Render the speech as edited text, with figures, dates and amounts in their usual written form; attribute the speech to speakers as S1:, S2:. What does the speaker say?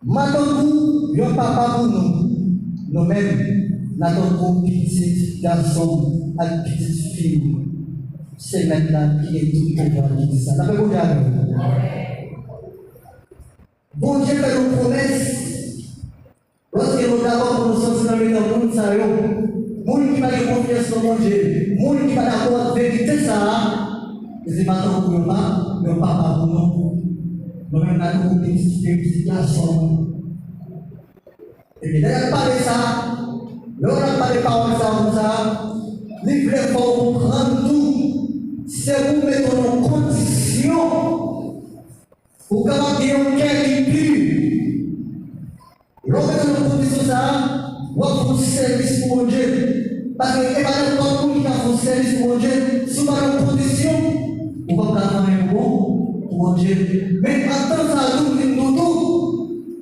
S1: Maintenant, yon papa pour nous-mêmes, nous petit garçon et petite fille. C'est maintenant qui est tout pouvoir qui dit ça. Bon Dieu fait une promesse. Lorsque nous avons pour nous sortir dans le monde, ça y est, monde qui va y confiance dans mon Dieu, monde qui va d'accord avec la vérité, ça, c'est maintenant pour nous, mais papa pour nous. Nous-mêmes, nous petit garçon. Et puis, d'ailleurs, parler ça, l'on a parlé paroles ça, les vrais faut prendre tout. C'est vous mettre en condition pour garder un cœur qui pur. L'on met en condition ça, on va faire service pour Dieu. Parce que pas n'importe qui va faire service pour Dieu, si on va en condition, on va faire un bon pour Dieu. Mais attends ça, nous,